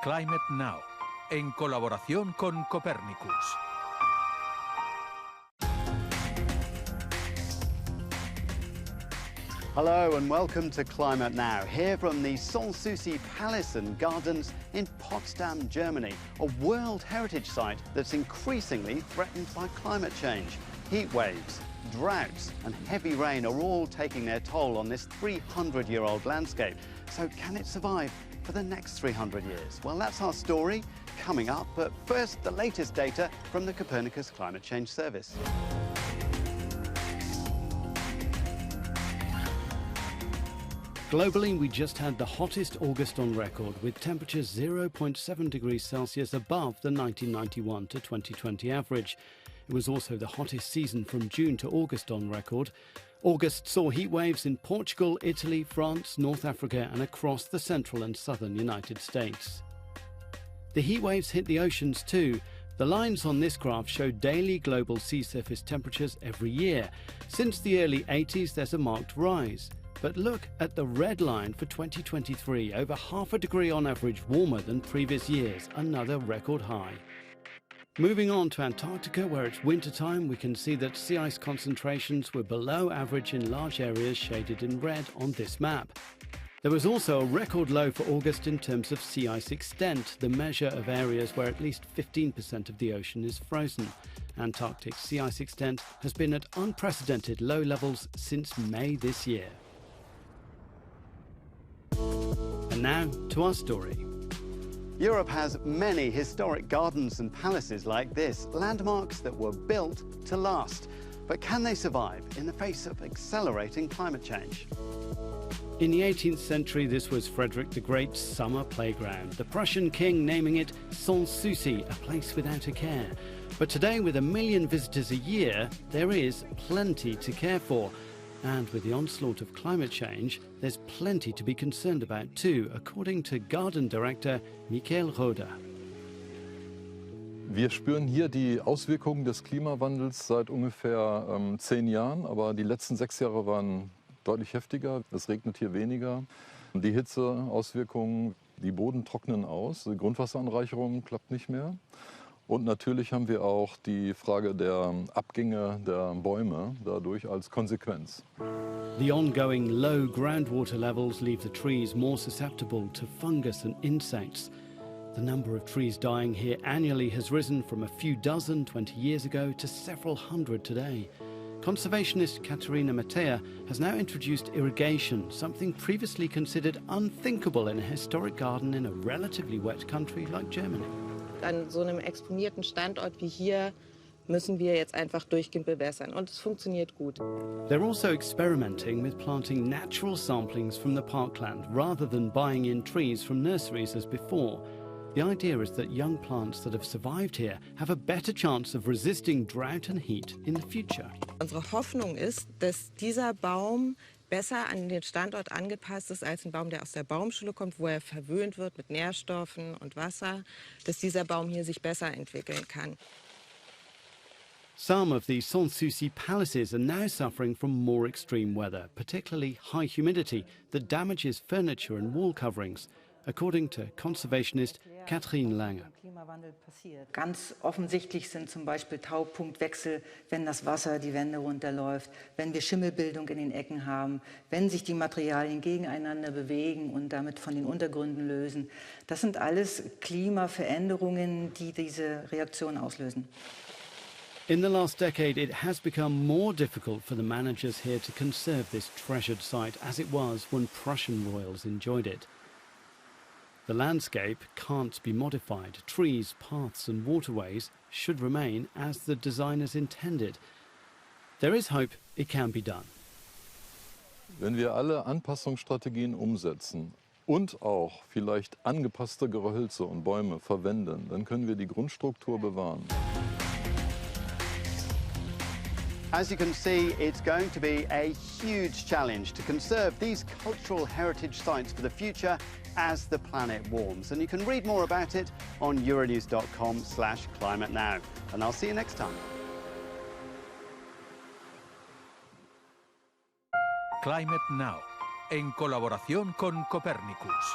Climate Now, en colaboración con Copernicus. Hello and welcome to Climate Now, here from the Sanssouci Palace and Gardens in Potsdam, Germany, a World Heritage Site that's increasingly threatened by climate change. Heat waves, droughts and heavy rain are all taking their toll on this 300-year-old landscape. So can it survive for the next 300 years? Well, that's our story coming up, but first the latest data from the Copernicus Climate Change Service. Globally, we just had the hottest August on record, with temperatures 0.7 degrees Celsius above the 1991 to 2020 average. It was also the hottest season from June to August on record. August saw heat waves in Portugal, Italy, France, North Africa and across the central and southern United States. The heat waves hit the oceans too. The lines on this graph show daily global sea surface temperatures every year. Since the early 80s, there's a marked rise. But look at the red line for 2023, over half a degree on average warmer than previous years, another record high. Moving on to Antarctica, where it's wintertime, we can see that sea ice concentrations were below average in large areas shaded in red on this map. There was also a record low for August in terms of sea ice extent, the measure of areas where at least 15% of the ocean is frozen. Antarctic sea ice extent has been at unprecedented low levels since May this year. And now to our story. Europe has many historic gardens and palaces like this, landmarks that were built to last. But can they survive in the face of accelerating climate change? In the 18th century, this was Frederick the Great's summer playground, the Prussian king naming it Sanssouci, a place without a care. But today, with 1 million visitors a year, there is plenty to care for. And with the onslaught of climate change, there's plenty to be concerned about too, according to Garden Director Michael Roeder. Wir spüren hier die Auswirkungen des Klimawandels seit ungefähr 10 Jahren, aber die letzten 6 Jahre waren deutlich heftiger. Es regnet hier weniger. Die Hitzeauswirkungen, die Boden trocknen aus, die Grundwasseranreicherung klappt nicht mehr. Und natürlich haben wir auch die Frage der Abgänge der Bäume dadurch als Konsequenz. The ongoing low groundwater levels leave the trees more susceptible to fungus and insects. The number of trees dying here annually has risen from a few dozen 20 years ago to several hundred today. Conservationist Katerina Mattea has now introduced irrigation, something previously considered unthinkable in a historic garden in a relatively wet country like Germany. An so einem exponierten Standort wie hier müssen wir jetzt einfach durchgehend bewässern und es funktioniert gut. They're also experimenting with planting natural samplings from the parkland rather than buying in trees from nurseries as before. The idea is that young plants that have survived here have a better chance of resisting drought and heat in the future. Unsere Hoffnung ist, dass dieser Baum besser an den Standort angepasst ist als ein Baum, der aus der Baumschule kommt, wo er verwöhnt wird mit Nährstoffen und Wasser, dass dieser Baum hier sich besser entwickeln kann. Some of the Sanssouci palaces are now suffering from more extreme weather, particularly high humidity that damages furniture and wall coverings, according to conservationist Katrin Lange. Ganz offensichtlich sind zum Beispiel Taupunktwechsel, wenn das Wasser die Wände runterläuft, wenn wir Schimmelbildung in den Ecken haben, wenn sich die Materialien gegeneinander bewegen und damit von den Untergründen lösen. Das sind alles Klimaveränderungen, die diese Reaktion auslösen. In the last decade, it has become more difficult for the managers here to conserve this treasured site as it was when Prussian royals enjoyed it. The landscape can't be modified. Trees, paths and waterways should remain as the designers intended. There is hope it can be done. Wenn wir alle Anpassungsstrategien umsetzen und auch vielleicht angepasste Gehölze und Bäume verwenden, dann können wir die Grundstruktur bewahren. As you can see, it's going to be a huge challenge to conserve these cultural heritage sites for the future as the planet warms. And you can read more about it on euronews.com/climatenow. And I'll see you next time. Climate Now, en colaboración con Copernicus.